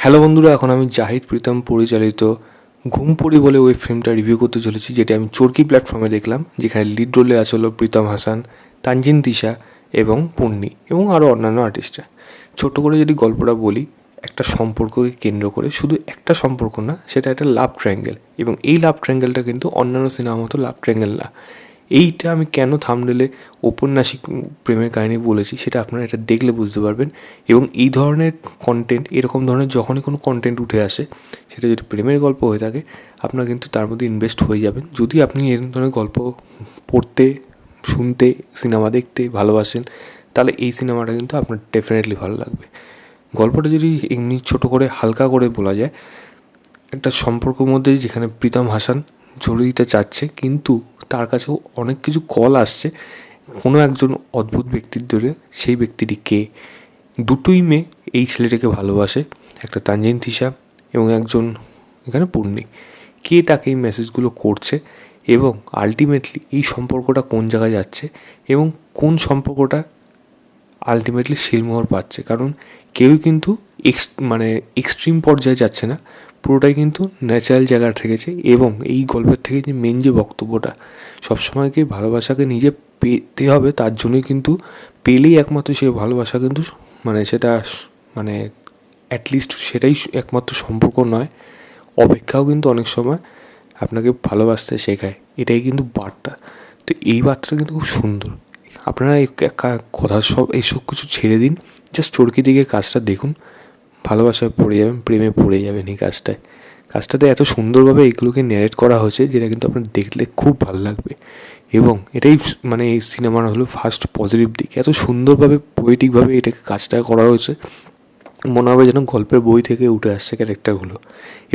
Hello বন্ধুরা, এখন আমি জাহিদ প্রীতম পরিচালিত ঘুমপড়ি বলে ওয়েব ফিল্মটা রিভিউ করতে চলেছি, যেটা আমি চরকি প্ল্যাটফর্মে দেখলাম, যেখানে লিড রোলে আছে হলো প্রীতম হাসান, তানজিন তিশা এবং পূর্ণি এবং আরও অন্যান্য আর্টিস্টরা। ছোট করে যদি গল্পটা বলি, একটা সম্পর্ককে কেন্দ্র করে, শুধু একটা সম্পর্ক না, সেটা একটা লাভ ট্রায়াঙ্গেল, এবং এই লাভ ট্রায়াঙ্গেলটা কিন্তু অন্যান্য সিনেমার মতো লাভ ট্রায়াঙ্গেল না। এইটা আমি কেন থাম্বনেলে ঔপন্যাসিক প্রেমের কাহিনী বলেছি সেটা আপনারা এটা দেখলে বুঝতে পারবেন। এবং এই ধরনের কন্টেন্ট, এরকম ধরনের যখনই কোনো কন্টেন্ট উঠে আসে, সেটা যদি প্রেমের গল্প হয়ে থাকে, আপনারা কিন্তু তার মধ্যে ইনভেস্ট হয়ে যাবেন। যদি আপনি এরকম ধরনের গল্প পড়তে, শুনতে, সিনেমা দেখতে ভালোবাসেন, তাহলে এই সিনেমাটা কিন্তু আপনার ডেফিনেটলি ভালো লাগবে। গল্পটা যদি এমনি ছোটো করে হালকা করে বলা যায়, একটা সম্পর্কের মধ্যে যেখানে প্রীতম হাসান জড়িয়ে দিতে চাচ্ছে, কিন্তু তার কাছেও অনেক কিছু কল আসছে কোনো একজন অদ্ভুত ব্যক্তির ধরে। সেই ব্যক্তিটি কে? দুটোই মেয়ে এই ছেলেটাকে ভালোবাসে, একটা তানজিন তিশা এবং একজন এখানে পূর্ণি। কে তাকে এই মেসেজগুলো করছে এবং আলটিমেটলি এই সম্পর্কটা কোন জায়গায় যাচ্ছে এবং কোন সম্পর্কটা আলটিমেটলি শিলমোহর পাচ্ছে। কারণ কেউই কিন্তু এক্সট্রিম পর্যায়ে যাচ্ছে না, পুরোটাই কিন্তু ন্যাচারাল জায়গা থেকেছে। এবং এই গল্পের থেকে যে মেন যে বক্তব্যটা, সবসময় কি ভালোবাসাকে নিজে পেতে হবে, তার জন্যই কিন্তু পেলেই একমাত্র সেই ভালোবাসা কিন্তু সেটা মানে অ্যাটলিস্ট সেটাই একমাত্র সম্পর্ক নয়। অপেক্ষাও কিন্তু অনেক সময় আপনাকে ভালোবাসতে শেখায়, এটাই কিন্তু বার্তা। তো এই বার্তাটা কিন্তু খুব সুন্দর। আপনারা এই কথা সব এইসব কিছু ছেড়ে দিন, জাস্ট চরকি দিকে কাজটা দেখুন, ভালোবাসায় পড়ে যাবেন, প্রেমে পড়ে যাবেন। এই কাজটাতে এত সুন্দরভাবে এগুলোকে ন্যারেট করা হয়েছে, যেটা কিন্তু আপনার দেখলে খুব ভালো লাগবে। এবং এটাই এই সিনেমার হলো ফার্স্ট পজিটিভ দিক। এত সুন্দরভাবে পোয়েটিকভাবে এটাকে কাজটা করা হয়েছে, মনে হবে যেন গল্পের বই থেকে উঠে আসছে ক্যারেক্টারগুলো।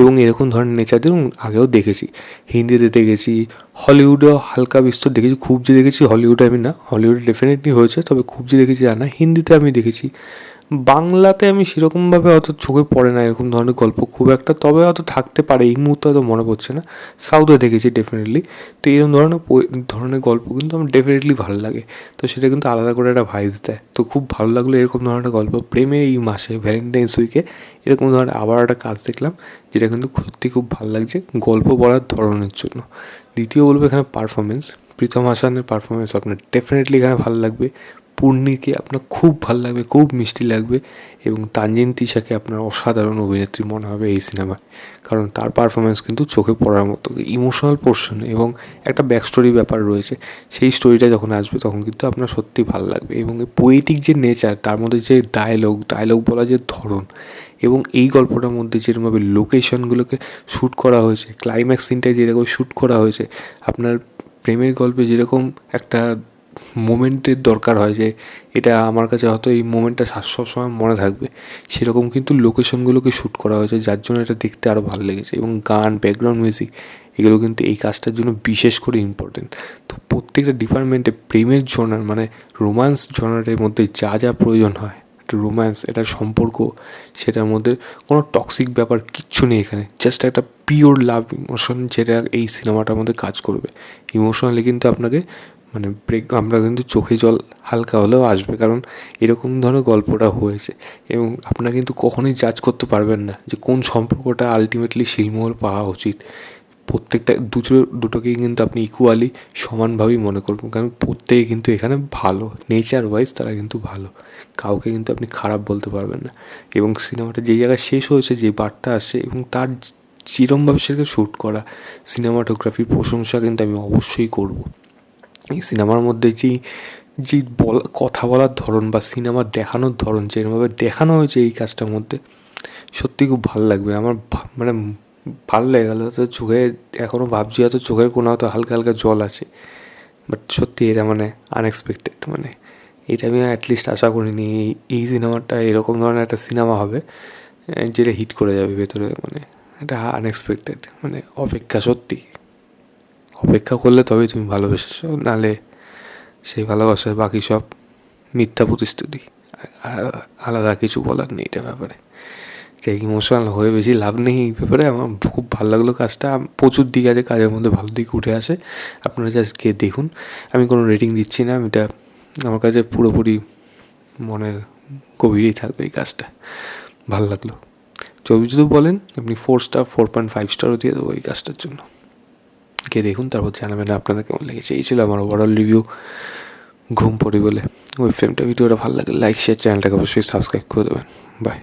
এবং এরকম ধরনের নেচারদের আগেও দেখেছি, হিন্দিতে দেখেছি, হলিউডেও হালকা বিস্তর দেখেছি। খুব যে দেখেছি হলিউডে আমি না, হলিউডে ডেফিনেটলি হয়েছে, তবে খুব যে দেখেছি জানা। হিন্দিতে আমি দেখেছি, বাংলাতে আমি সেরকমভাবে অত চোখে পড়ে না এরকম ধরনের গল্প খুব একটা, তবে হয়তো থাকতে পারে, এই মুহূর্তে হয়তো মনে পড়ছে না। সাউথে দেখেছি ডেফিনেটলি। তো এরকম ধরনের গল্প কিন্তু আমার ডেফিনেটলি ভালো লাগে। তো সেটা কিন্তু আলাদা করে একটা ভাইবস দেয়। তো খুব ভালো লাগলো এরকম ধরনের গল্প প্রেমের এই মাসে, ভ্যালেন্টাইন্স উইকে এরকম ধরনের আবার একটা কাজ দেখলাম, যেটা কিন্তু সত্যি খুব ভালো লাগছে গল্প বলার ধরনের জন্য। দ্বিতীয় বলবো এখানে পারফরমেন্স, প্রীতম হাসানের পারফরমেন্স আপনার ডেফিনেটলি এখানে ভালো লাগবে। পূর্ণিকে আপনার খুব ভালো লাগবে, খুব মিষ্টি লাগবে। এবং তানজিন তিশাকে আপনার অসাধারণ অভিনেত্রী মনে হবে এই সিনেমায়, কারণ তার পারফরমেন্স কিন্তু চোখে পড়ার মতো। ইমোশনাল পোর্শন এবং একটা ব্যাক স্টোরি ব্যাপার রয়েছে, সেই স্টোরিটা যখন আসবে তখন কিন্তু আপনার সত্যি ভালো লাগবে। এবং এই পোয়েটিক যে নেচার, তার মধ্যে যে ডায়লগ বলা যে ধরন, এবং এই গল্পটার মধ্যে যেরকমভাবে লোকেশনগুলোকে শ্যুট করা হয়েছে, ক্লাইম্যাক্স সিনটা যেরকম শ্যুট করা হয়েছে, আপনার প্রেমের গল্পে যেরকম একটা মোমেন্টের দরকার হয়, যে এটা আমার কাছে হয়তো এই মোমেন্টটা সবসময় মনে থাকবে, সেরকম কিন্তু লোকেশনগুলোকে শ্যুট করা হয়েছে, যার জন্য এটা দেখতে আরও ভালো লেগেছে। এবং গান, ব্যাকগ্রাউন্ড মিউজিক, এগুলো কিন্তু এই কাজটার জন্য বিশেষ করে ইম্পর্টেন্ট। তো প্রত্যেকটা ডিপার্টমেন্টে প্রেমের জনার রোম্যান্স জনারের মধ্যে যা যা প্রয়োজন হয়, একটা রোম্যান্স, একটা সম্পর্ক, সেটার মধ্যে কোনো টক্সিক ব্যাপার কিচ্ছু নেই এখানে। জাস্ট একটা পিওর লাভ ইমোশন, যেটা এই সিনেমাটার মধ্যে কাজ করবে। ইমোশনালি কিন্তু আপনাকে আমরা কিন্তু চোখে জল হালকা হলেও আসবে, কারণ এরকম ধরনের গল্পটা হয়েছে। এবং আপনারা কিন্তু কখনোই জাজ করতে পারবেন না যে কোন সম্পর্কটা আলটিমেটলি শিলমোহর পাওয়া উচিত। প্রত্যেকটা দুটোকেই কিন্তু আপনি ইকুয়ালি সমানভাবেই মনে করবেন, কারণ প্রত্যেকে কিন্তু এখানে ভালো, নেচার ওয়াইজ তারা কিন্তু ভালো, কাউকে কিন্তু আপনি খারাপ বলতে পারবেন না। এবং সিনেমাটা যেই জায়গায় শেষ হয়েছে, যে বার্তা আসছে, এবং তার চিরমভাবে সেটাকে শ্যুট করা সিনেমাটোগ্রাফির প্রশংসা কিন্তু আমি অবশ্যই করব। এই সিনেমার মধ্যে যে কথা বলার ধরন বা সিনেমা দেখানোর ধরন, যেরকমভাবে দেখানো হয়েছে এই কাজটার মধ্যে, সত্যি খুব ভালো লাগবে আমার। ভালো লেগে গেলো। তো চোখে এখনও ভাবছি, হয়তো চোখের কোণে হয়তো হালকা হালকা জল আছে। বাট সত্যি এটা আনএক্সপেক্টেড, এটা আমি অ্যাটলিস্ট আশা করিনি এই সিনেমাটা এরকম ধরনের একটা সিনেমা হবে, যেটা হিট করে যাবে ভেতরে। এটা আনএক্সপেক্টেড, অপেক্ষা, সত্যি অপেক্ষা করলে তবেই তুমি ভালোবেসেছো, নাহলে সেই ভালোবাসার বাকি সব মিথ্যা প্রতিশ্রুতি। আলাদা কিছু বলার নেই এটা ব্যাপারে। যে ইমোশনাল হয়ে বেশি লাভ নেই এই ব্যাপারে। আমার খুব ভালো লাগলো কাজটা। প্রচুর দিক আছে, কাজের মধ্যে ভালো দিক উঠে আসে, আপনারা জাস্ট গিয়ে দেখুন। আমি কোনো রেটিং দিচ্ছি না, এটা আমার কাছে পুরোপুরি মনের গভীরেই থাকবে এই কাজটা। ভালো লাগলো। যদি বলেন আপনি 4 স্টার 4.5 স্টারও দিয়ে দেবো এই কাজটার জন্য। গিয়ে দেখুন, তারপর জানাবেন আপনাদের কেমন লেগেছে। এই ছিল আমার ওভারঅল রিভিউ ঘুম পড়ি বলে ওই ফিল্মটা। ভিডিওটা ভালো লাগে লাইক শেয়ার, চ্যানেলটাকে অবশ্যই সাবস্ক্রাইব করে দেবেন। বাই।